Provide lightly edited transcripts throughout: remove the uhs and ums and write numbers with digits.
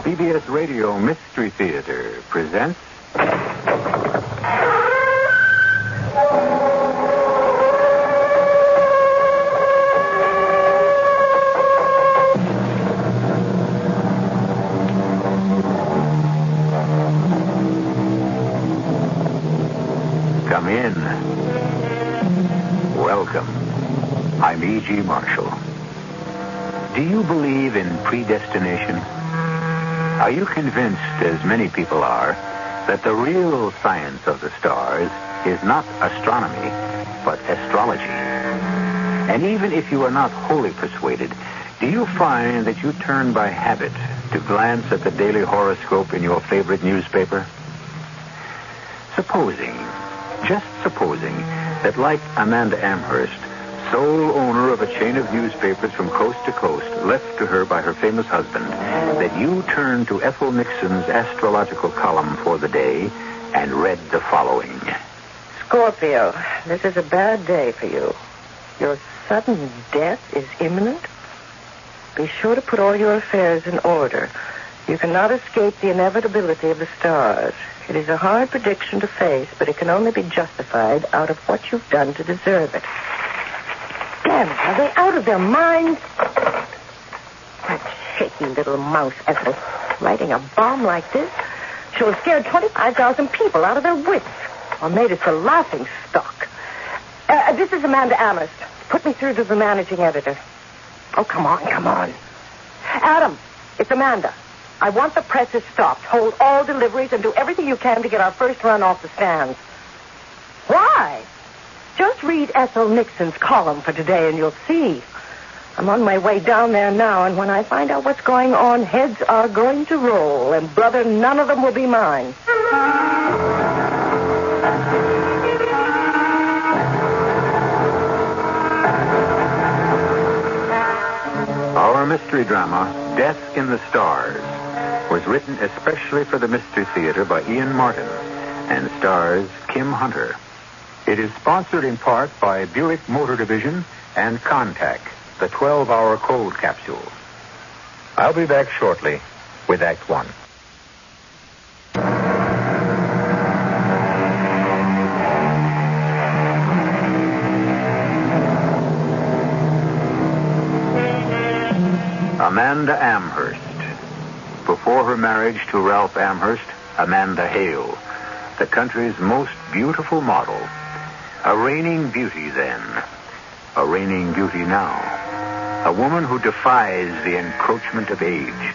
CBS Radio Mystery Theater presents... Come in. Welcome. I'm E.G. Marshall. Do you believe in predestination? Are you convinced, as many people are, that the real science of the stars is not astronomy, but astrology? And even if you are not wholly persuaded, do you find that you turn by habit to glance at the daily horoscope in your favorite newspaper? Just supposing, that like Amanda Amherst, sole owner of a chain of newspapers from coast to coast, left to her by her famous husband, that you turned to Ethel Nixon's astrological column for the day and read the following. Scorpio, this is a bad day for you. Your sudden death is imminent. Be sure to put all your affairs in order. You cannot escape the inevitability of the stars. It is a hard prediction to face, but it can only be justified out of what you've done to deserve it. Damn it, are they out of their minds? That shaky little mouse, Ethel, writing a bomb like this. She'll have scared 25,000 people out of their wits, or made us a laughing stock. This is Amanda Amherst. Put me through to the managing editor. Oh, come on. Adam, it's Amanda. I want the presses stopped. Hold all deliveries and do everything you can to get our first run off the stands. Why? Just read Ethel Nixon's column for today and you'll see. I'm on my way down there now, and when I find out what's going on, heads are going to roll, and brother, none of them will be mine. Our mystery drama, Death in the Stars, was written especially for the Mystery Theater by Ian Martin and stars Kim Hunter. It is sponsored in part by Buick Motor Division and Contact, the 12-hour cold capsule. I'll be back shortly with Act One. Amanda Amherst. Before her marriage to Ralph Amherst, Amanda Hale, the country's most beautiful model. A reigning beauty then. A reigning beauty now. A woman who defies the encroachment of age.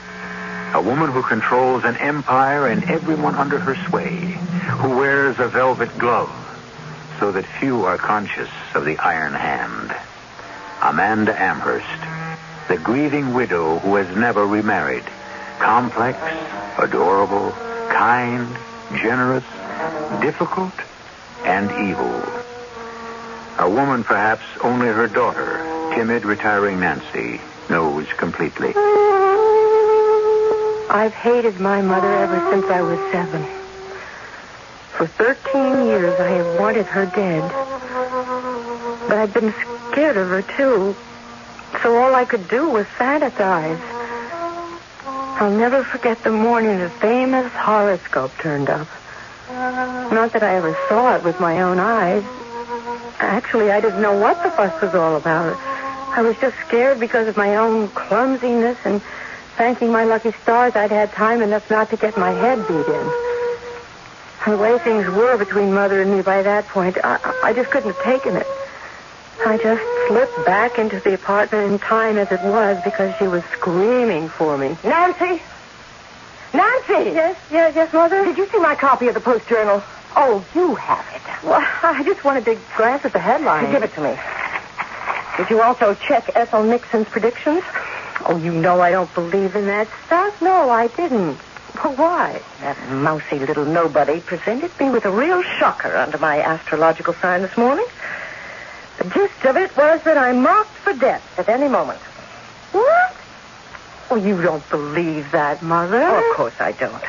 A woman who controls an empire and everyone under her sway. Who wears a velvet glove so that few are conscious of the iron hand. Amanda Amherst, the grieving widow who has never remarried. Complex, adorable, kind, generous, difficult, and evil. A woman perhaps only her daughter, timid, retiring Nancy, knows completely. I've hated my mother ever since I was 7. For 13 years I have wanted her dead. But I've been scared of her, too. So all I could do was fantasize. I'll never forget the morning the famous horoscope turned up. Not that I ever saw it with my own eyes. Actually, I didn't know what the fuss was all about. I was just scared because of my own clumsiness and thanking my lucky stars I'd had time enough not to get my head beat in. The way things were between Mother and me by that point, I just couldn't have taken it. I just slipped back into the apartment in time as it was because she was screaming for me. Nancy! Nancy! Yes, Mother? Did you see my copy of the Post-Journal? Oh, you have it. Well, I just wanted to glance at the headline. Give it to me. Did you also check Ethel Nixon's predictions? Oh, you know I don't believe in that stuff. No, I didn't. Well, why? That mousy little nobody presented me with a real shocker under my astrological sign this morning. The gist of it was that I'm marked for death at any moment. What? Oh, you don't believe that, Mother? Oh, of course I don't.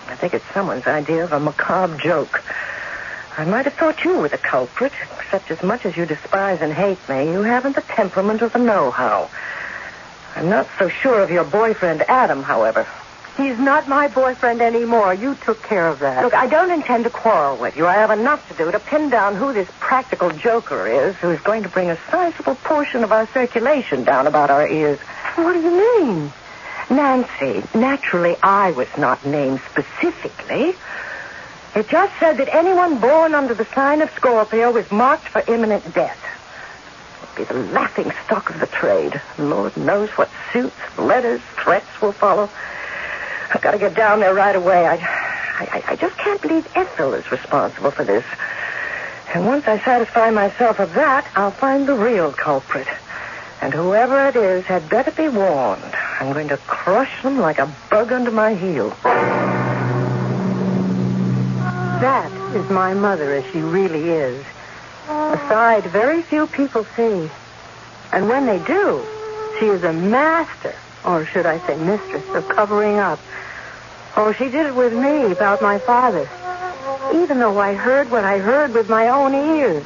I think it's someone's idea of a macabre joke. I might have thought you were the culprit, except as much as you despise and hate me, you haven't the temperament or the know-how. I'm not so sure of your boyfriend, Adam, however. He's not my boyfriend anymore. You took care of that. Look, I don't intend to quarrel with you. I have enough to do to pin down who this practical joker is who's going to bring a sizable portion of our circulation down about our ears. What do you mean? Nancy, naturally I was not named specifically. It just said that anyone born under the sign of Scorpio was marked for imminent death. Be the laughing stock of the trade. Lord knows what suits, letters, threats will follow. I've got to get down there right away. I just can't believe Ethel is responsible for this. And once I satisfy myself of that, I'll find the real culprit. And whoever it is had better be warned. I'm going to crush them like a bug under my heel. That is my mother as she really is. A side very few people see. And when they do, she is a master, or should I say mistress, of covering up. Oh, she did it with me about my father, even though I heard what I heard with my own ears.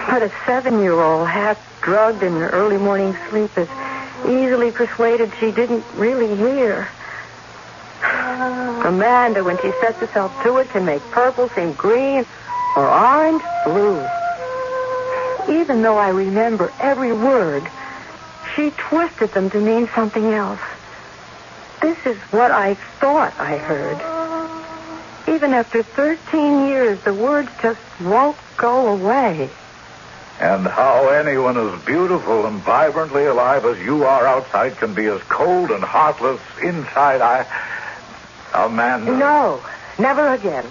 But a 7-year-old, half-drugged in early morning sleep, is easily persuaded she didn't really hear. Amanda, when she sets herself to it, can make purple seem green or orange blue. Even though I remember every word, she twisted them to mean something else. This is what I thought I heard. Even after 13 years, the words just won't go away. And how anyone as beautiful and vibrantly alive as you are outside can be as cold and heartless inside, Amanda. No, never again.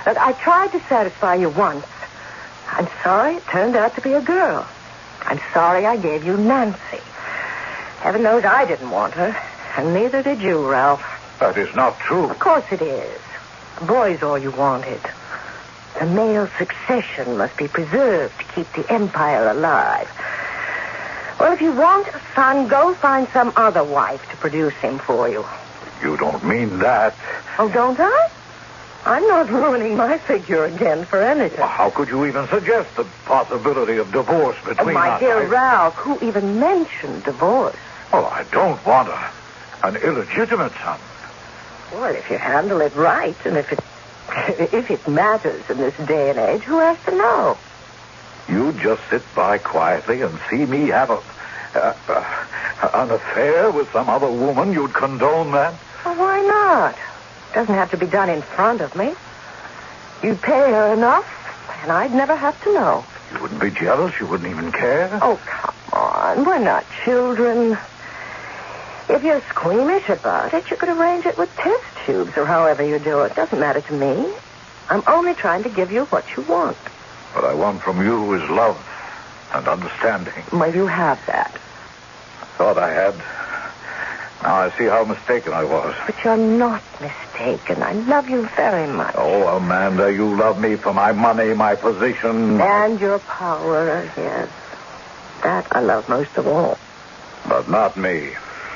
Look, I tried to satisfy you once. I'm sorry it turned out to be a girl. I'm sorry I gave you Nancy. Heaven knows I didn't want her, and neither did you, Ralph. That is not true. Of course it is. A boy's all you wanted. The male succession must be preserved to keep the empire alive. Well, if you want a son, go find some other wife to produce him for you. You don't mean that. Oh, don't I? I'm not ruining my figure again for anything. Well, how could you even suggest the possibility of divorce between us? My dear Ralph, who even mentioned divorce? Oh, I don't want an illegitimate son. Well, if you handle it right, and if it matters in this day and age, who has to know? You just sit by quietly and see me have an affair with some other woman. You'd condone that? Well, why not? Doesn't have to be done in front of me. You'd pay her enough, and I'd never have to know. You wouldn't be jealous? You wouldn't even care? Oh, come on. We're not children. If you're squeamish about it, you could arrange it with test tubes or however you do it. Doesn't matter to me. I'm only trying to give you what you want. What I want from you is love and understanding. Well, you have that. I thought I had. Now I see how mistaken I was. But you're not mistaken. I love you very much. Oh, Amanda, you love me for my money, my position. And your power, yes. That I love most of all. But not me.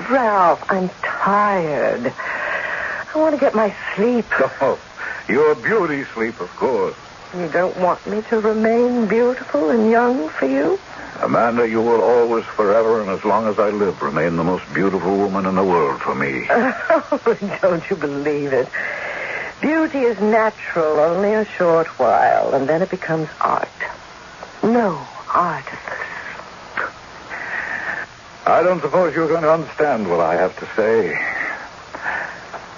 Ralph, I'm tired. I want to get my sleep. Oh, your beauty sleep, of course. You don't want me to remain beautiful and young for you? Amanda, you will always, forever, and as long as I live, remain the most beautiful woman in the world for me. Oh, don't you believe it? Beauty is natural only a short while, and then it becomes art. No, artifice. I don't suppose you're going to understand what I have to say.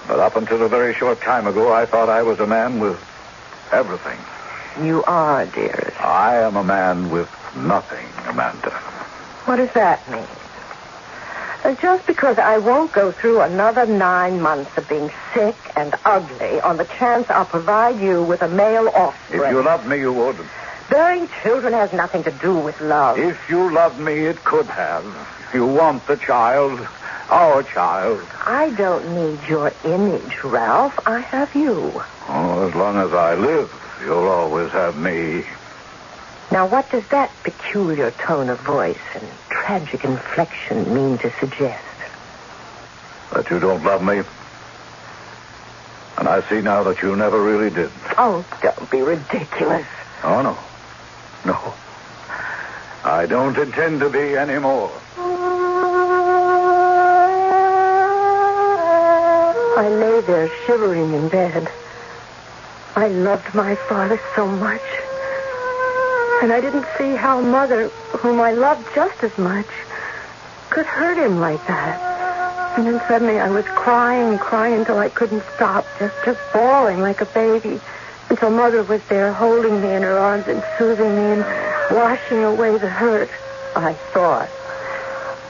But up until a very short time ago, I thought I was a man with everything. You are, dearest. I am a man with nothing, Amanda. What does that mean? Just because I won't go through another 9 months of being sick and ugly on the chance I'll provide you with a male offspring. If you loved me, you would. Bearing children has nothing to do with love. If you loved me, it could have. You want the child, our child. I don't need your image, Ralph. I have you. Oh, as long as I live, you'll always have me. Now, what does that peculiar tone of voice and tragic inflection mean to suggest? That you don't love me. And I see now that you never really did. Oh, don't be ridiculous. Oh, no. No. I don't intend to be anymore. I lay there shivering in bed. I loved my father so much. And I didn't see how Mother, whom I loved just as much, could hurt him like that. And then suddenly I was crying till I couldn't stop, just bawling like a baby, until Mother was there holding me in her arms and soothing me and washing away the hurt, I thought.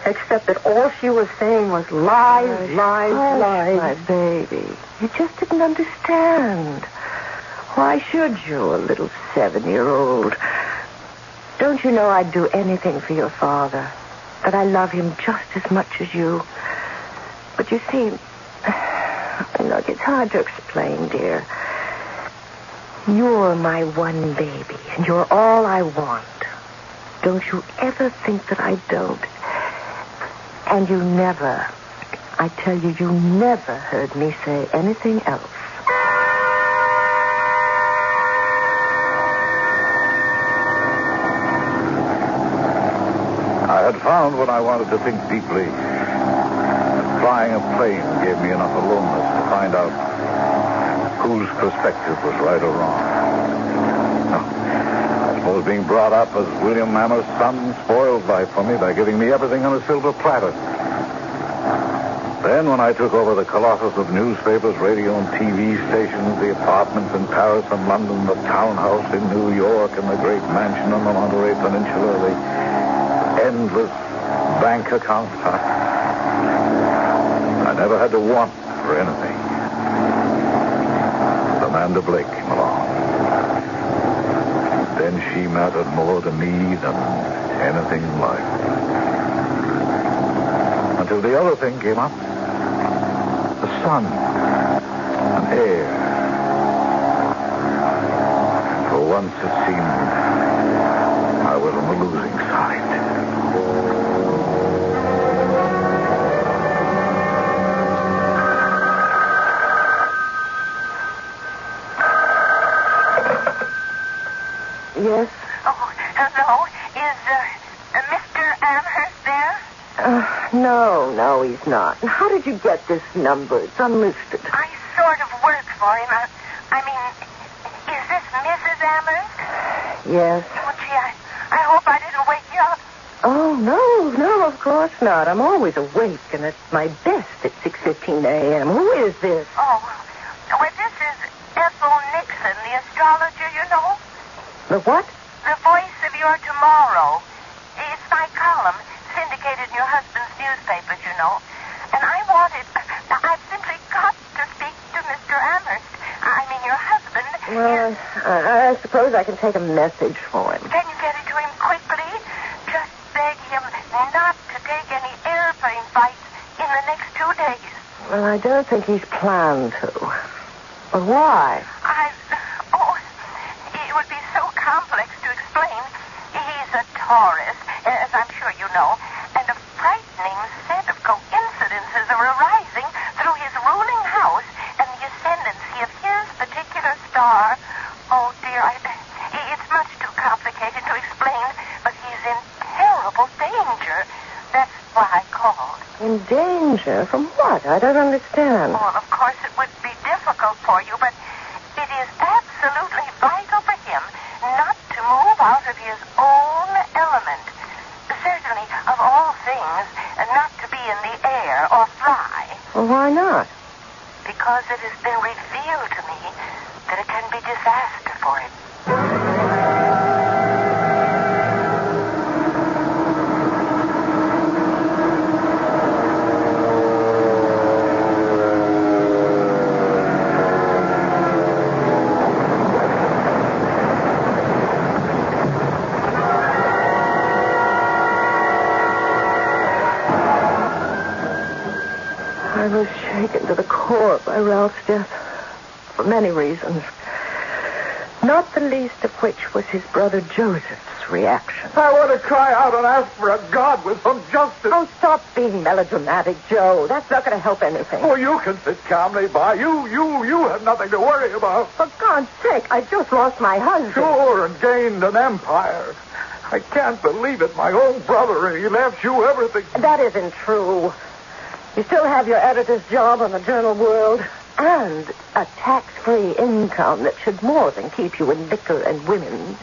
Except that all she was saying was lies, lies, lies. My baby, you just didn't understand. Why should you, a little 7-year-old? Don't you know I'd do anything for your father? That I love him just as much as you. But you see, look, it's hard to explain, dear. You're my one baby, and you're all I want. Don't you ever think that I don't. And you never, I tell you, you never heard me say anything else. I had found when I wanted to think deeply that flying a plane gave me enough aloneness to find out whose perspective was right or wrong. I suppose being brought up as William Amherst's son spoiled life for me by giving me everything on a silver platter. Then when I took over the colossus of newspapers, radio and TV stations, the apartments in Paris and London, the townhouse in New York, and the great mansion on the Monterey Peninsula, the endless bank accounts, I never had to want for anything. Amanda Blake came along. Then she mattered more to me than anything in life. Until the other thing came up. The son. An heir. For once it seemed I was on the losing side. Yes? Oh, hello. Is Mr. Amherst there? No, he's not. How did you get this number? It's unlisted. I sort of work for him. I mean, is this Mrs. Amherst? Yes. Oh, gee, I hope I didn't wake you up. Oh, no, of course not. I'm always awake and at my best at 6:15 a.m. Who is this? Oh, well, this is Ethel Nixon, the astrologer, you know. The what? The voice of your tomorrow. It's my column, syndicated in your husband's newspapers, you know. And I've simply got to speak to Mr. Amherst. I mean, your husband. Well, I suppose I can take a message for him. Can you get it to him quickly? Just beg him not to take any airplane flights in the next 2 days. Well, I don't think he's planned to. But why? It would be so complex to explain. He's a Taurus, as I'm sure you know, and a frightening set of coincidences are arising through his ruling house and the ascendancy of his particular star. Oh, dear, it's much too complicated to explain, but he's in terrible danger. That's why I called. In danger? From what? I don't understand. Well, of course, it would be difficult for you, but it is absolutely vital for him not to move out of his own element. Certainly, of all things, not to be in the air or fly. Well, why not? Because it has been revealed to me that it can be disaster for him. I was shaken to the core by Ralph's death for many reasons. Not the least of which was his brother Joseph's reaction. I want to cry out and ask for a God with some justice. Oh, stop being melodramatic, Joe. That's not going to help anything. Oh, you can sit calmly by. You have nothing to worry about. For God's sake, I just lost my husband. Sure, and gained an empire. I can't believe it. My own brother, and he left you everything. That isn't true. You still have your editor's job on the Journal World and a tax-free income that should more than keep you in liquor and women.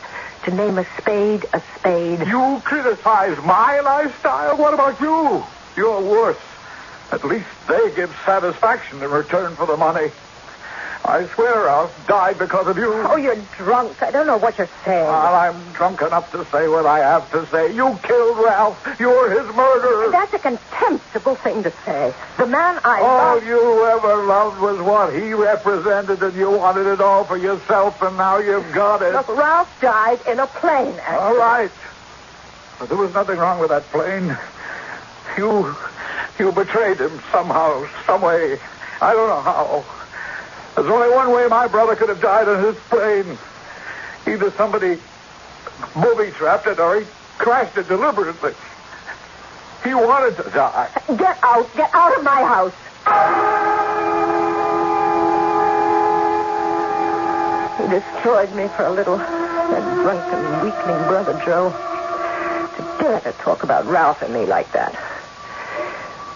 To name a spade a spade. You criticize my lifestyle? What about you? You're worse. At least they give satisfaction in return for the money. I swear Ralph died because of you. Oh, you're drunk. I don't know what you're saying. Well, I'm drunk enough to say what I have to say. You killed Ralph. You're his murderer. That's a contemptible thing to say. The man I All loved... you ever loved was what he represented, and you wanted it all for yourself, and now you've got it. Look, Ralph died in a plane accident. All right. But there was nothing wrong with that plane. You betrayed him somehow, some way. I don't know how. There's only one way my brother could have died on his plane. Either somebody booby-trapped it or he crashed it deliberately. He wanted to die. Get out of my house. He destroyed me for a little. That drunken, weakling brother, Joe. To dare to talk about Ralph and me like that.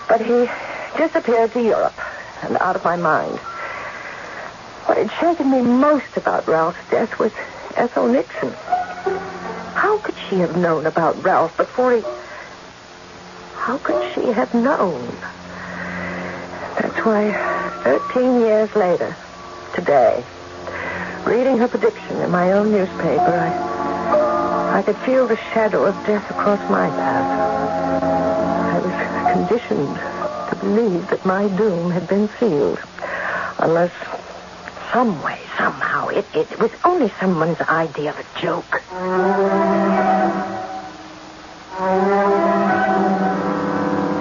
But he disappeared to Europe and out of my mind. What had shaken me most about Ralph's death was Ethel Nixon. How could she have known about Ralph before he... How could she have known? That's why 13 years later, today, reading her prediction in my own newspaper, I could feel the shadow of death across my path. I was conditioned to believe that my doom had been sealed. Unless... some way, somehow, it was only someone's idea of a joke.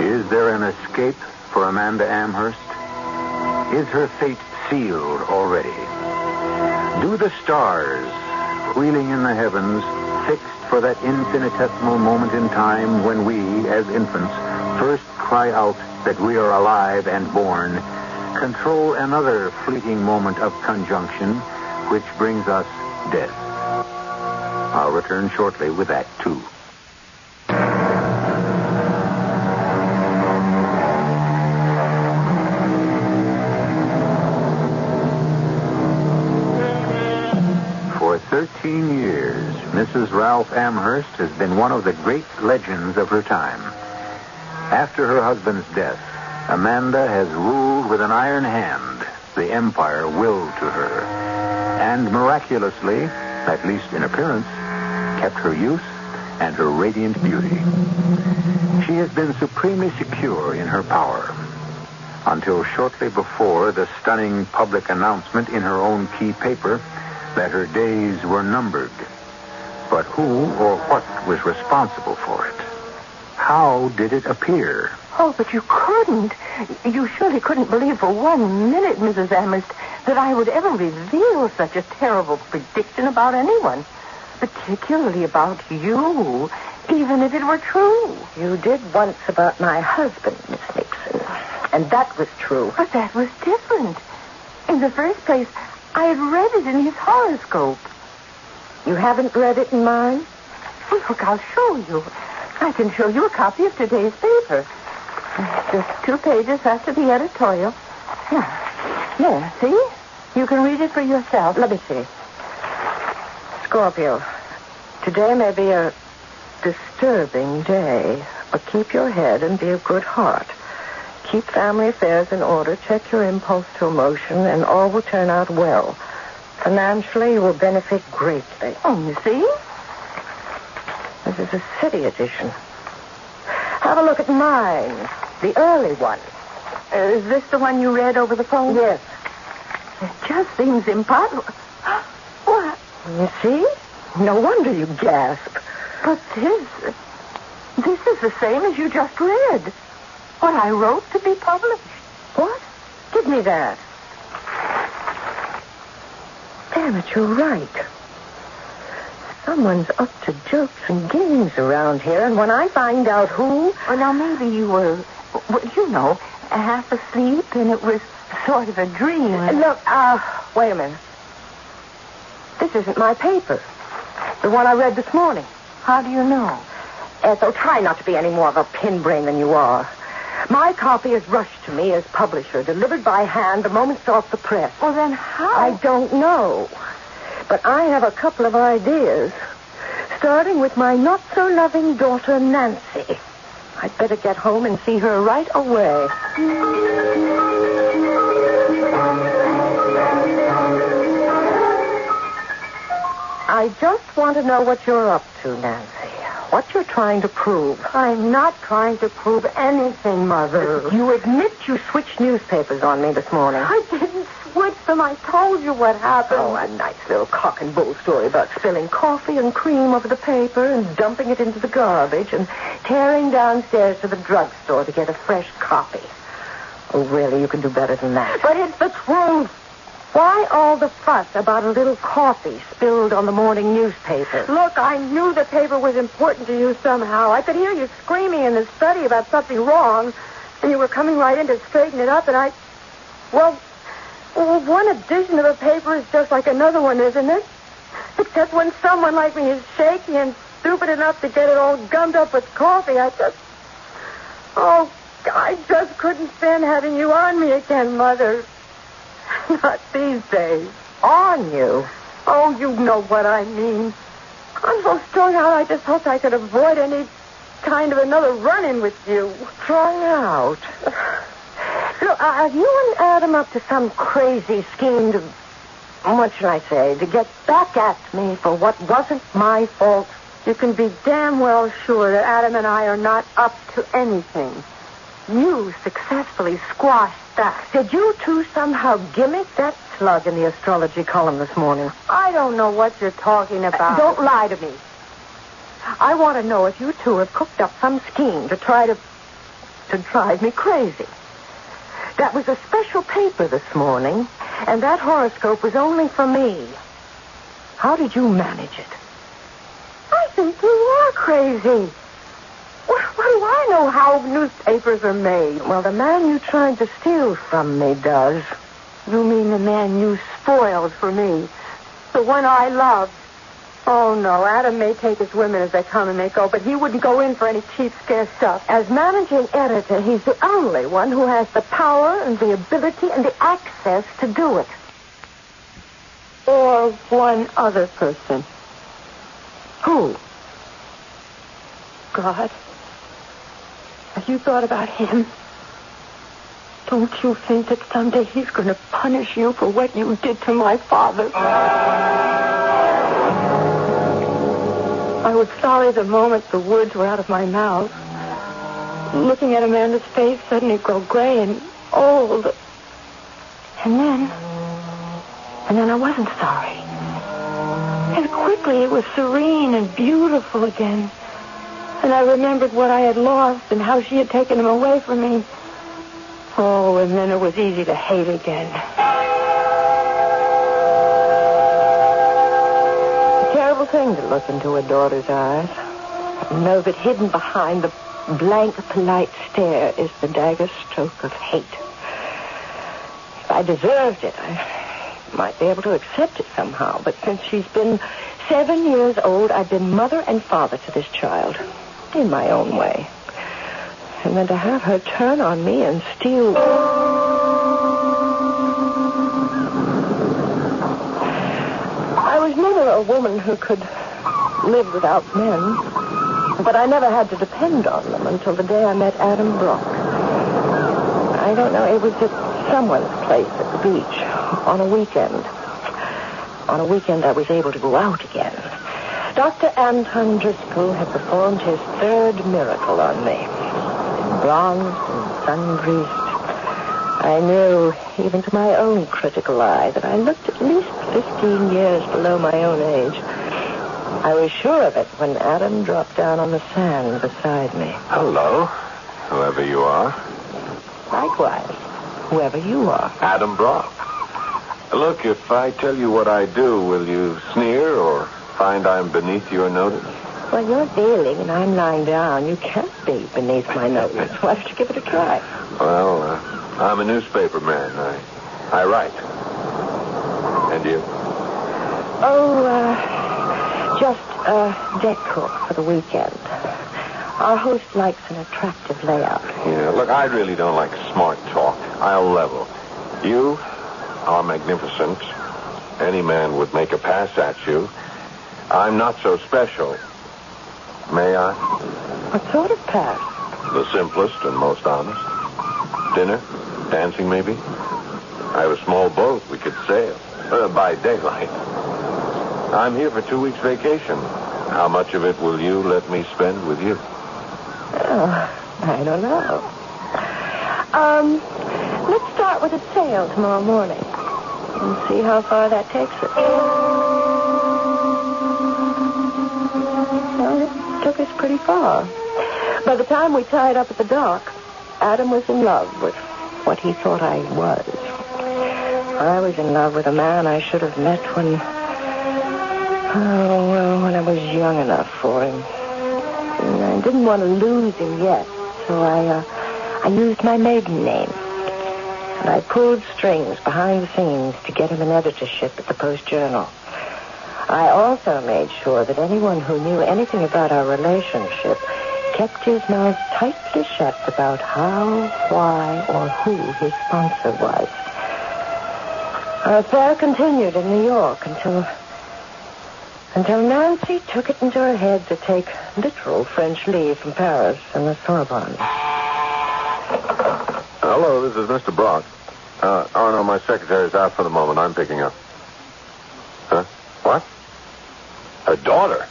Is there an escape for Amanda Amherst? Is her fate sealed already? Do the stars, wheeling in the heavens, fixed for that infinitesimal moment in time when we, as infants, first cry out that we are alive and born, control another fleeting moment of conjunction which brings us death? I'll return shortly with Act 2. For 13 years, Mrs. Ralph Amherst has been one of the great legends of her time. After her husband's death, Amanda has ruled with an iron hand the empire willed to her, and miraculously, at least in appearance, kept her youth and her radiant beauty. She has been supremely secure in her power, until shortly before the stunning public announcement in her own key paper that her days were numbered. But who or what was responsible for it? How did it appear? Oh, but you couldn't. You surely couldn't believe for 1 minute, Mrs. Amherst, that I would ever reveal such a terrible prediction about anyone. Particularly about you, even if it were true. You did once about my husband, Miss Nixon. And that was true. But that was different. In the first place, I had read it in his horoscope. You haven't read it in mine? Well, look, I'll show you. I can show you a copy of today's paper. Just 2 pages after the editorial. There, see? You can read it for yourself. Let me see. Scorpio, today may be a disturbing day, but keep your head and be of good heart. Keep family affairs in order, check your impulse to emotion, and all will turn out well. Financially, you will benefit greatly. Oh, you see? This is a city edition. Have a look at mine, the early one. Is this the one you read over the phone? Yes. It just seems impossible. What? You see? No wonder you gasp. But this is the same as you just read. What I wrote to be published. What? Give me that. Damn it, you're right. Someone's up to jokes and games around here, and when I find out who... Well, now, maybe you were, half asleep, and it was sort of a dream. Look, wait a minute. This isn't my paper. The one I read this morning. How do you know? Ethel, try not to be any more of a pin brain than you are. My copy is rushed to me as publisher, delivered by hand the moment it's off the press. Well, then how? I don't know. But I have a couple of ideas. Starting with my not-so-loving daughter, Nancy. I'd better get home and see her right away. I just want to know what you're up to, Nancy. What you're trying to prove. I'm not trying to prove anything, Mother. You admit you switched newspapers on me this morning. I didn't switch them. I told you what happened. Oh, a nice little cock and bull story about spilling coffee and cream over the paper and dumping it into the garbage and tearing downstairs to the drugstore to get a fresh copy. Oh, really, you can do better than that. But it's the truth. Why all the fuss about a little coffee spilled on the morning newspaper? Look, I knew the paper was important to you somehow. I could hear you screaming in the study about something wrong, and you were coming right in to straighten it up, and Well, one edition of a paper is just like another one, isn't it? Except when someone like me is shaky and stupid enough to get it all gummed up with coffee, I just couldn't stand having you on me again, Mother. Not these days. On you? Oh, you know what I mean. I'm so strung out, I just hoped I could avoid any kind of another run-in with you. Strung out? Look, are you and Adam up to some crazy scheme to, what shall I say, to get back at me for what wasn't my fault? You can be damn well sure that Adam and I are not up to anything. You successfully squashed that. Did you two somehow gimmick that slug in the astrology column this morning? I don't know what you're talking about. Don't lie to me. I want to know if you two have cooked up some scheme to try to drive me crazy. That was a special paper this morning, and that horoscope was only for me. How did you manage it? I think you are crazy. What do I know how newspapers are made? Well, the man you tried to steal from me does. You mean the man you spoiled for me? The one I loved? Oh, no, Adam may take his women as they come and they go, but he wouldn't go in for any cheap, scare stuff. As managing editor, he's the only one who has the power and the ability and the access to do it. Or one other person. Who? God. Have you thought about him? Don't you think that someday he's going to punish you for what you did to my father? I was sorry the moment the words were out of my mouth. Looking at Amanda's face suddenly grow gray and old. And then I wasn't sorry. And quickly it was serene and beautiful again. And I remembered what I had lost and how she had taken him away from me. Oh, and then it was easy to hate again. A terrible thing to look into a daughter's eyes. And know that hidden behind the blank, polite stare is the dagger stroke of hate. If I deserved it, I might be able to accept it somehow. But since she's been 7 years old, I've been mother and father to this child. In my own way. And then to have her turn on me and steal... I was never a woman who could live without men. But I never had to depend on them until the day I met Adam Brock. I don't know, it was at someone's place at the beach on a weekend. On a weekend I was able to go out again. Dr. Anton Driscoll had performed his third miracle on me. Bronzed and sun-greased. I knew, even to my own critical eye, that I looked at least 15 years below my own age. I was sure of it when Adam dropped down on the sand beside me. Hello, whoever you are. Likewise, whoever you are. Adam Brock. Look, if I tell you what I do, will you sneer or find I'm beneath your notice? Well, you're dealing and I'm lying down. You can't be beneath my notice. Why don't you give it a try? Well, I'm a newspaper man. I write. And you? Just decor for the weekend. Our host likes an attractive layout. Yeah, look, I really don't like smart talk. I'll level. You are magnificent. Any man would make a pass at you. I'm not so special. May I? What sort of pass? The simplest and most honest. Dinner? Dancing, maybe? I have a small boat. We could sail. By daylight. I'm here for 2 weeks vacation. How much of it will you let me spend with you? Oh, I don't know. Let's start with a sail tomorrow morning and see how far that takes us. Well, it took us pretty far. By the time we tied up at the dock, Adam was in love with what he thought I was. I was in love with a man I should have met when I was young enough for him. And I didn't want to lose him yet, so I used my maiden name. And I pulled strings behind the scenes to get him an editorship at the Post-Journal. I also made sure that anyone who knew anything about our relationship kept his mouth tightly shut about how, why, or who his sponsor was. Our affair continued in New York until Nancy took it into her head to take literal French leave from Paris and the Sorbonne. Hello, this is Mr. Brock. No, my secretary's out for the moment. I'm picking up. Huh? What? Her daughter?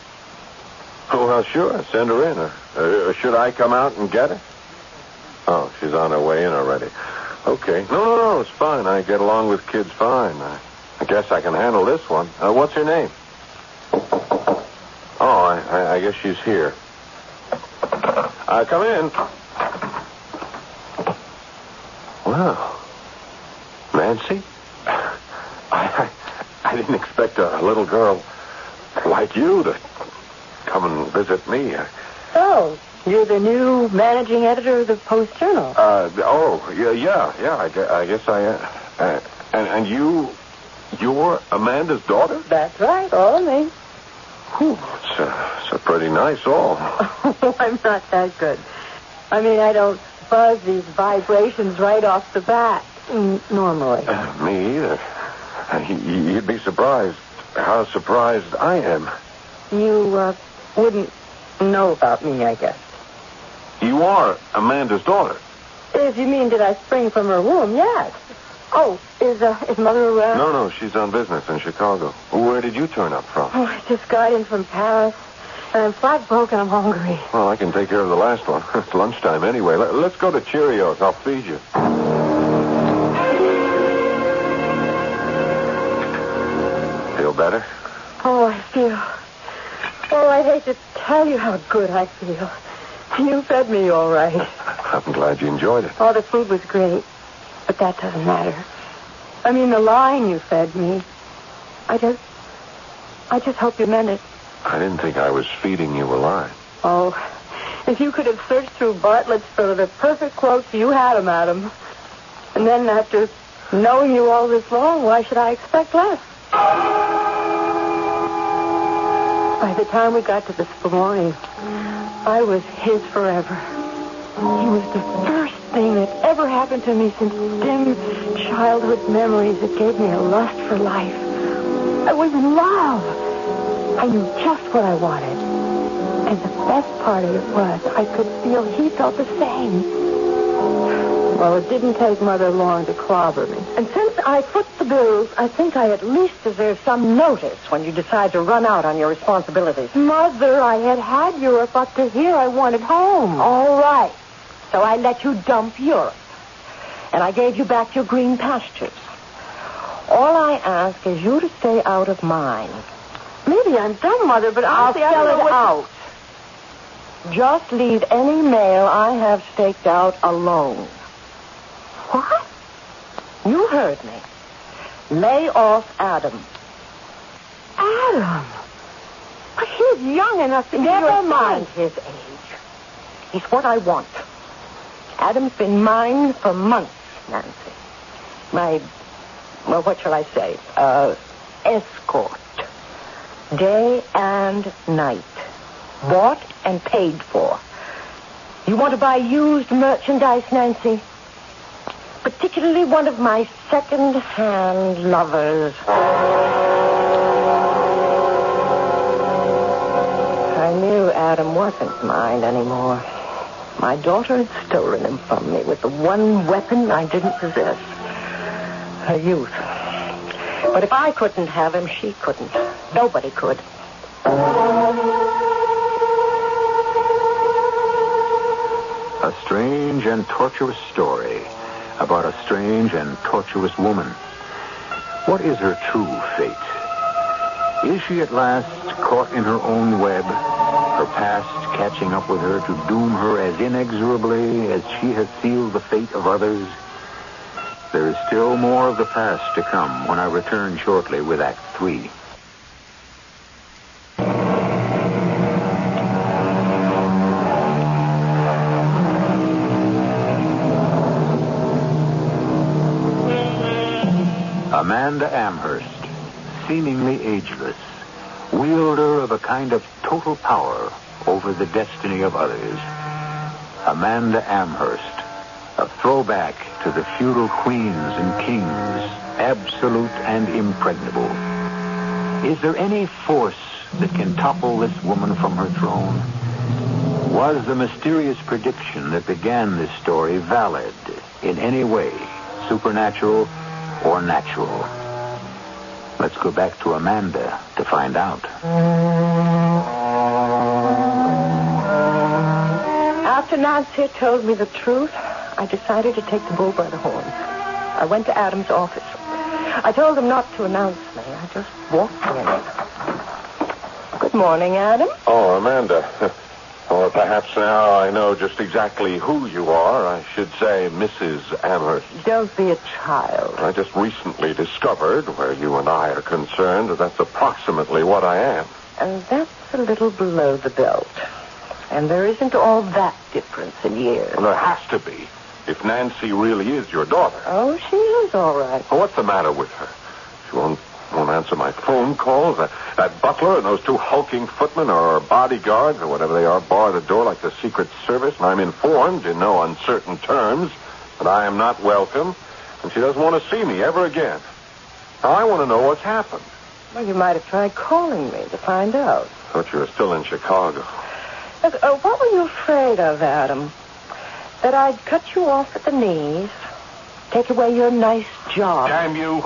Oh, well, sure. Send her in. Or should I come out and get her? Oh, she's on her way in already. Okay. No, it's fine. I get along with kids fine. I guess I can handle this one. What's her name? Oh, I guess she's here. Come in. Wow. Nancy? I didn't expect a little girl like you to come and visit me. Oh, you're the new managing editor of the Post-Journal. Yeah. I guess I am. And you're Amanda's daughter? That's right, all me. Whew, it's a pretty nice all. Oh, I'm not that good. I mean, I don't buzz these vibrations right off the bat, normally. Me either. You'd be surprised how surprised I am. You wouldn't know about me, I guess. You are Amanda's daughter. If you mean did I spring from her womb, yes. Oh, is Mother around? No, she's on business in Chicago. Where did you turn up from? Oh, I just got in from Paris. And I'm flat broke and I'm hungry. Well, I can take care of the last one. It's lunchtime anyway. Let's go to Cheerios. I'll feed you. Feel better? Oh, I'd hate to tell you how good I feel. You fed me all right. I'm glad you enjoyed it. Oh, the food was great. But that doesn't matter. I mean, the line you fed me. I just hope you meant it. I didn't think I was feeding you a lie. Oh, if you could have searched through Bartlett's for the perfect quotes, you had them, Adam. And then after knowing you all this long, why should I expect less? By the time we got to this morning, I was his forever. He was the first thing that ever happened to me since dim childhood memories that gave me a lust for life. I was in love. I knew just what I wanted. And the best part of it was I could feel he felt the same. Well, it didn't take Mother long to clobber me. And since I foot the bill, I think I at least deserve some notice when you decide to run out on your responsibilities. Mother, I had Europe up to here. I wanted home. All right. So I let you dump Europe. And I gave you back your green pastures. All I ask is you to stay out of mine. Maybe I'm dumb, Mother, but I'll spell it out. Just leave any mail I have staked out alone. What? You heard me. Lay off Adam. Adam? But he's young enough to... Never mind his age. He's what I want. Adam's been mine for months, Nancy. What shall I say? Escort. Day and night. Bought and paid for. You want to buy used merchandise, Nancy? Particularly one of my second-hand lovers. I knew Adam wasn't mine anymore. My daughter had stolen him from me with the one weapon I didn't possess. Her youth. But if I couldn't have him, she couldn't. Nobody could. A strange and tortuous story about a strange and tortuous woman. What is her true fate? Is she at last caught in her own web, her past catching up with her to doom her as inexorably as she has sealed the fate of others? There is still more of the past to come when I return shortly with Act 3. Amanda Amherst, seemingly ageless, wielder of a kind of total power over the destiny of others. Amanda Amherst, a throwback to the feudal queens and kings, absolute and impregnable. Is there any force that can topple this woman from her throne? Was the mysterious prediction that began this story valid in any way, supernatural or natural? Let's go back to Amanda to find out. After Nancy had told me the truth, I decided to take the bull by the horns. I went to Adam's office. I told him not to announce me. I just walked in. Good morning, Adam. Oh, Amanda. Or perhaps now I know just exactly who you are. I should say Mrs. Amherst. Don't be a child. I just recently discovered, where you and I are concerned, that that's approximately what I am. And that's a little below the belt. And there isn't all that difference in years. Well, there has to be, if Nancy really is your daughter. Oh, she is all right. Well, what's the matter with her? She won't answer my phone calls. That butler and those two hulking footmen or bodyguards or whatever they are bar the door like the Secret Service, and I'm informed in no uncertain terms that I am not welcome, and she doesn't want to see me ever again. Now, I want to know what's happened. Well, you might have tried calling me to find out. Thought you were still in Chicago. Look, what were you afraid of, Adam? That I'd cut you off at the knees, take away your nice job. Damn you.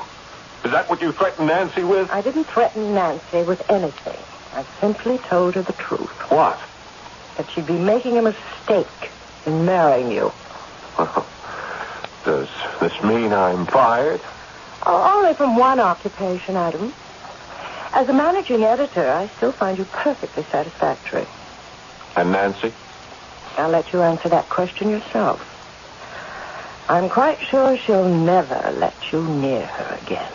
Is that what you threatened Nancy with? I didn't threaten Nancy with anything. I simply told her the truth. What? That she'd be making a mistake in marrying you. Does this mean I'm fired? Oh, only from one occupation, Adam. As a managing editor, I still find you perfectly satisfactory. And Nancy? I'll let you answer that question yourself. I'm quite sure she'll never let you near her again.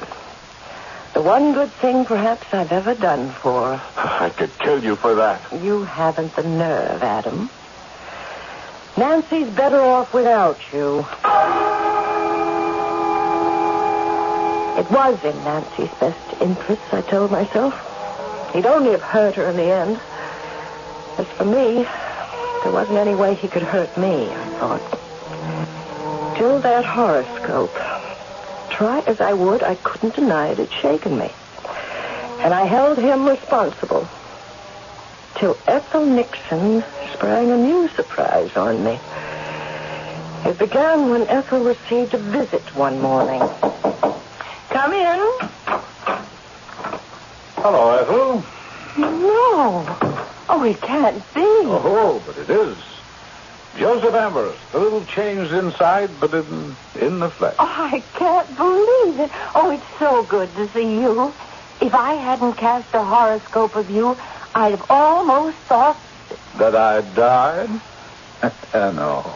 The one good thing, perhaps, I've ever done for her. I could kill you for that. You haven't the nerve, Adam. Nancy's better off without you. It was in Nancy's best interests, I told myself. He'd only have hurt her in the end. As for me, there wasn't any way he could hurt me, I thought. Till that horoscope. Try as I would, I couldn't deny it had shaken me. And I held him responsible. Till Ethel Nixon sprang a new surprise on me. It began when Ethel received a visit one morning. Come in. Hello, Ethel. No. Oh, it can't be. Oh, but it is. Joseph Amherst, a little changed inside, but in the flesh. Oh, I can't believe it. Oh, it's so good to see you. If I hadn't cast a horoscope of you, I'd have almost thought... That I died? No.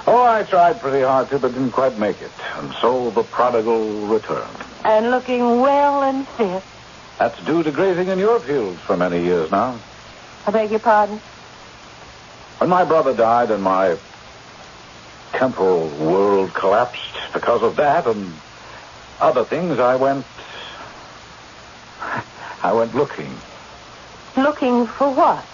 Oh, I tried pretty hard to, but didn't quite make it. And so the prodigal returned. And looking well and fit. That's due to grazing in your fields for many years now. I beg your pardon? When my brother died and my temporal world collapsed because of that and other things, I went looking. Looking for what?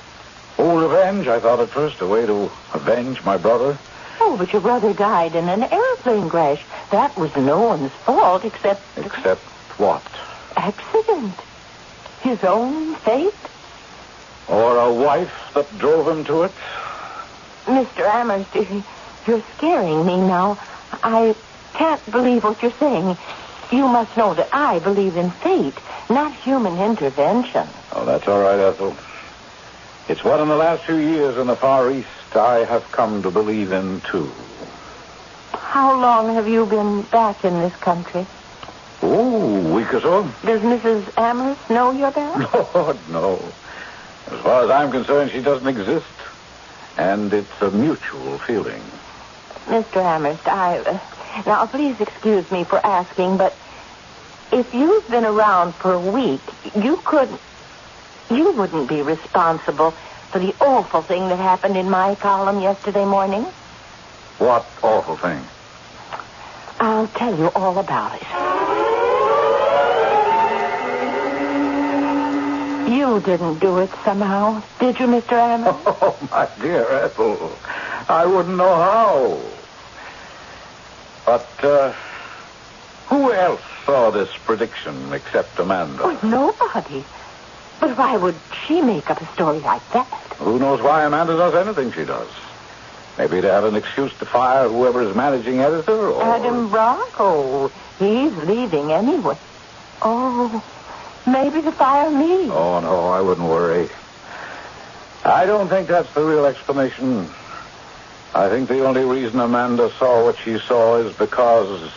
Oh, revenge, I thought at first, a way to avenge my brother. Oh, but your brother died in an airplane crash. That was no one's fault except... Except what? Accident. His own fate. Or a wife that drove him to it? Mr. Amherst, you're scaring me now. I can't believe what you're saying. You must know that I believe in fate, not human intervention. Oh, that's all right, Ethel. It's what in the last few years in the Far East I have come to believe in, too. How long have you been back in this country? Oh, a week or so. Does Mrs. Amherst know you're back? Lord, no. As far as I'm concerned, she doesn't exist. And it's a mutual feeling. Mr. Amherst, now, please excuse me for asking, but if you've been around for a week, you wouldn't be responsible for the awful thing that happened in my column yesterday morning? What awful thing? I'll tell you all about it. You didn't do it somehow, did you, Mr. Amherst? Oh, my dear Ethel, I wouldn't know how. But, who else saw this prediction except Amanda? Oh, nobody. But why would she make up a story like that? Who knows why Amanda does anything she does? Maybe to have an excuse to fire whoever is managing editor, or... Adam Brock? Oh, he's leaving anyway. Oh, maybe to fire me. Oh, no, I wouldn't worry. I don't think that's the real explanation. I think the only reason Amanda saw what she saw is because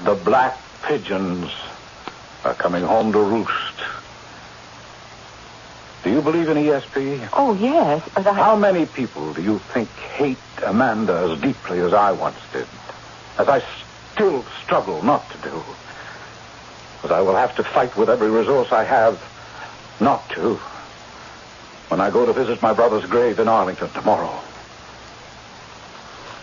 the black pigeons are coming home to roost. Do you believe in ESP? Oh, yes, but How many people do you think hate Amanda as deeply as I once did? As I still struggle not to do. As I will have to fight with every resource I have not to. When I go to visit my brother's grave in Arlington tomorrow.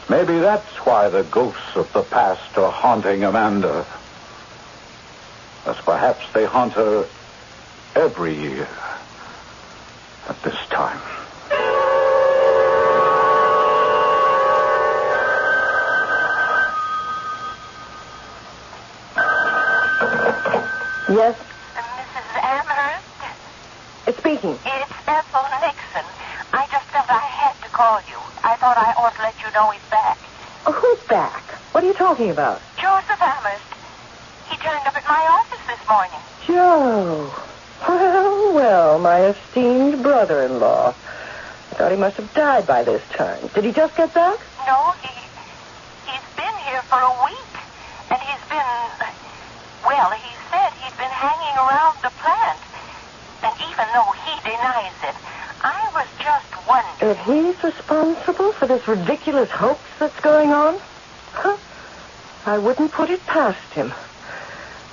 Maybe that's why the ghosts of the past are haunting Amanda. As perhaps they haunt her every year at this time. Yes? Mrs. Amherst? Speaking. It's Ethel Nixon. I just felt I had to call you. I thought I ought to let you know he's back. Oh, who's back? What are you talking about? Joseph Amherst. He turned up at my office this morning. Joe. Well, my esteemed brother-in-law. I thought he must have died by this time. Did he just get back? No, he's been here for a week. And he's been... Well, he said he'd been hanging around the plant. And even though he denies it, I was just wondering... If he's responsible for this ridiculous hoax that's going on? Huh? I wouldn't put it past him.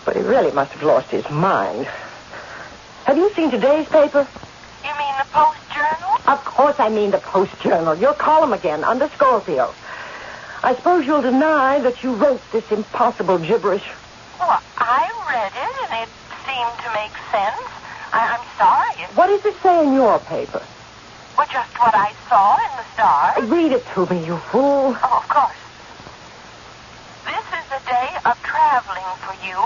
But he really must have lost his mind. Have you seen today's paper? You mean the Post-Journal? Of course I mean the Post-Journal. Your column again, under Scorpio. I suppose you'll deny that you wrote this impossible gibberish. Well, I read it, and it seemed to make sense. I'm sorry. What does it say in your paper? Well, just what I saw in the Star. Read it to me, you fool. Oh, of course. This is a day of traveling for you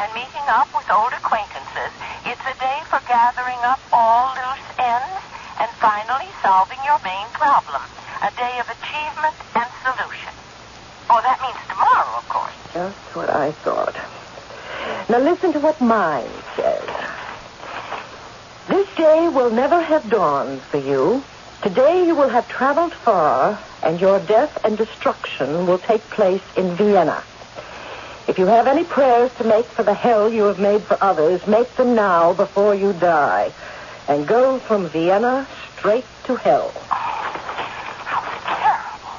and meeting up with old acquaintances. It's a day for gathering up all loose ends and finally solving your main problem. A day of achievement and solution. Oh, that means tomorrow, of course. Just what I thought. Now listen to what mine says. This day will never have dawned for you. Today you will have traveled far, and your death and destruction will take place in Vienna. If you have any prayers to make for the hell you have made for others, make them now before you die. And go from Vienna straight to hell. How terrible.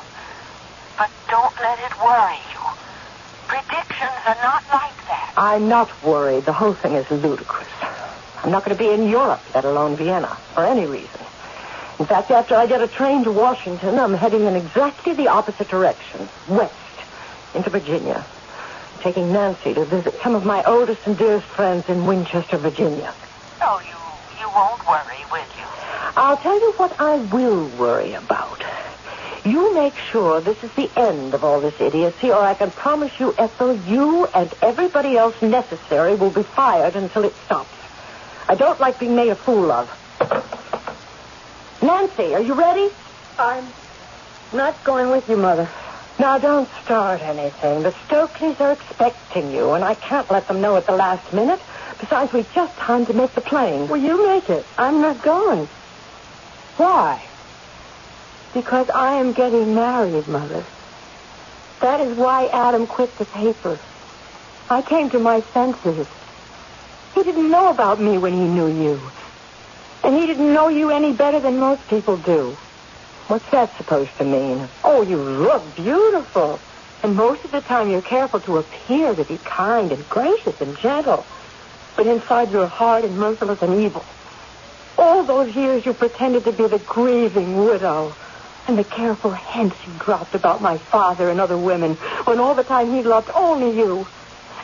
But don't let it worry you. Predictions are not like that. I'm not worried. The whole thing is ludicrous. I'm not going to be in Europe, let alone Vienna, for any reason. In fact, after I get a train to Washington, I'm heading in exactly the opposite direction, west, into Virginia. I'm taking Nancy to visit some of my oldest and dearest friends in Winchester, Virginia. Oh, you won't worry, will you? I'll tell you what I will worry about. You make sure this is the end of all this idiocy, or I can promise you, Ethel, you and everybody else necessary will be fired until it stops. I don't like being made a fool of. Nancy, are you ready? I'm not going with you, Mother. Now, don't start anything. The Stokeleys are expecting you, and I can't let them know at the last minute. Besides, we've just time to make the plane. Well, you make it. I'm not going. Why? Because I am getting married, Mother. That is why Adam quit the paper. I came to my senses. He didn't know about me when he knew you. And he didn't know you any better than most people do. What's that supposed to mean? Oh, you look beautiful. And most of the time you're careful to appear to be kind and gracious and gentle. But inside you're hard and merciless and evil. All those years you pretended to be the grieving widow. And the careful hints you dropped about my father and other women, when all the time he loved only you.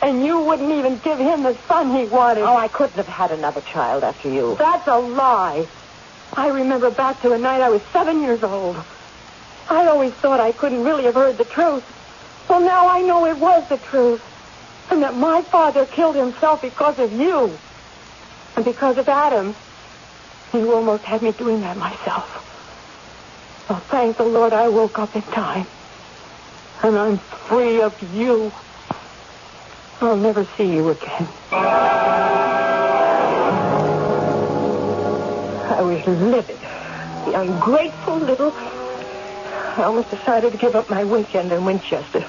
And you wouldn't even give him the son he wanted. Oh, I couldn't have had another child after you. That's a lie. I remember back to a night I was 7 years old. I always thought I couldn't really have heard the truth. Well, now I know it was the truth. And that my father killed himself because of you. And because of Adam. You almost had me doing that myself. Well, thank the Lord I woke up in time. And I'm free of you. I'll never see you again. I was livid. The ungrateful little... I almost decided to give up my weekend in Winchester.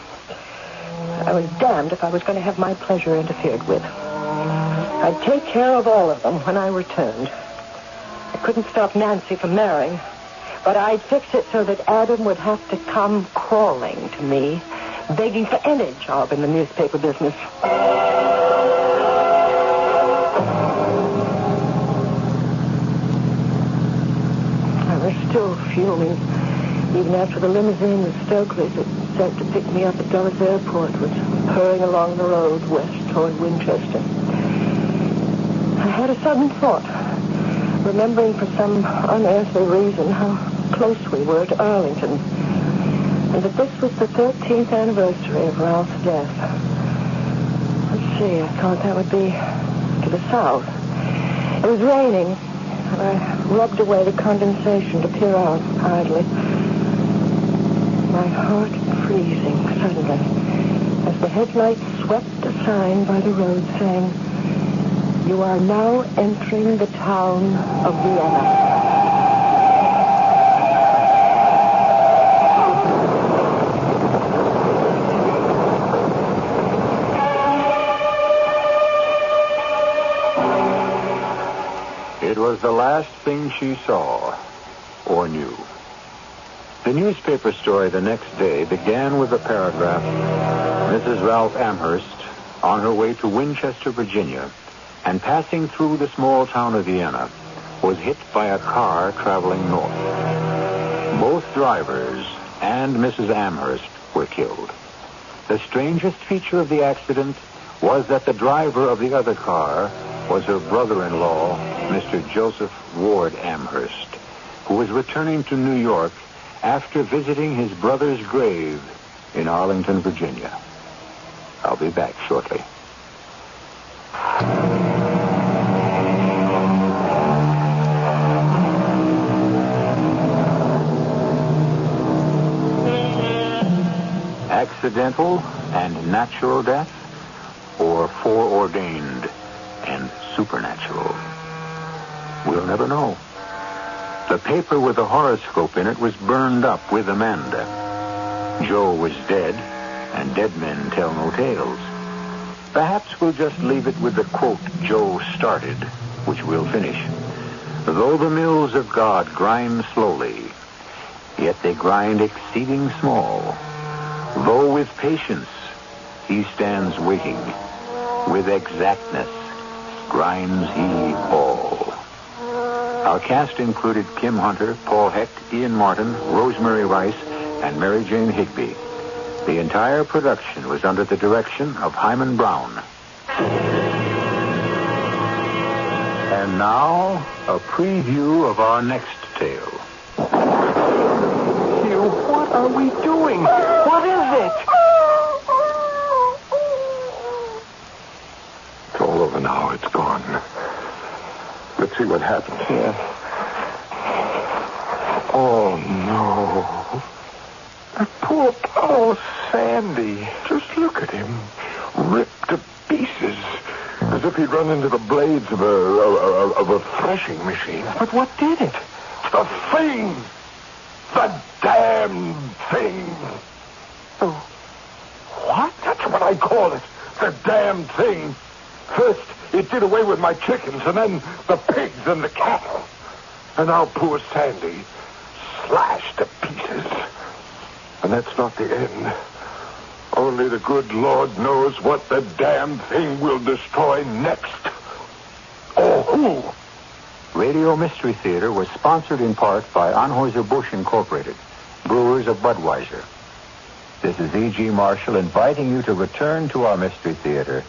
I was damned if I was going to have my pleasure interfered with. I'd take care of all of them when I returned. I couldn't stop Nancy from marrying, but I'd fix it so that Adam would have to come crawling to me, begging for any job in the newspaper business. I was still fuming, even after the limousine with Stokely's that sent to pick me up at Dulles Airport was purring along the road west toward Winchester. I had a sudden thought, remembering for some unearthly reason how close we were to Arlington, and that this was the 13th anniversary of Ralph's death. Let's see, I thought that would be to the south. It was raining, and I rubbed away the condensation to peer out idly. My heart freezing suddenly as the headlights swept a sign by the road saying, "You are now entering the town of Vienna." It was the last thing she saw or knew. The newspaper story the next day began with a paragraph. Mrs. Ralph Amherst, on her way to Winchester, Virginia, and passing through the small town of Vienna, was hit by a car traveling north. Both drivers and Mrs. Amherst were killed. The strangest feature of the accident was that the driver of the other car was her brother-in-law, Mr. Joseph Ward Amherst, who was returning to New York after visiting his brother's grave in Arlington, Virginia. I'll be back shortly. Accidental and natural death, or foreordained and supernatural? We'll never know. The paper with the horoscope in it was burned up with Amanda. Joe was dead, and dead men tell no tales. Perhaps we'll just leave it with the quote Joe started, which we'll finish. Though the mills of God grind slowly, yet they grind exceeding small. Though with patience he stands waiting, with exactness grinds he all. Our cast included Kim Hunter, Paul Hecht, Ian Martin, Rosemary Rice, and Mary Jane Higbee. The entire production was under the direction of Himan Brown. And now, a preview of our next tale. Hugh, what are we doing? What is it? It's all over now. It's gone. Let's see what happens. Yeah. Oh, no. That poor Paul Sandy. Just look at him. Ripped to pieces. As if he'd run into the blades of a threshing machine. But what did it? The thing! The damn thing! Oh, what? That's what I call it. The damn thing. First, it did away with my chickens, and then the pigs and the cattle. And now poor Sandy, slashed to pieces. And that's not the end. Only the good Lord knows what the damn thing will destroy next. Or who? Radio Mystery Theater was sponsored in part by Anheuser-Busch Incorporated, brewers of Budweiser. This is E.G. Marshall inviting you to return to our Mystery Theater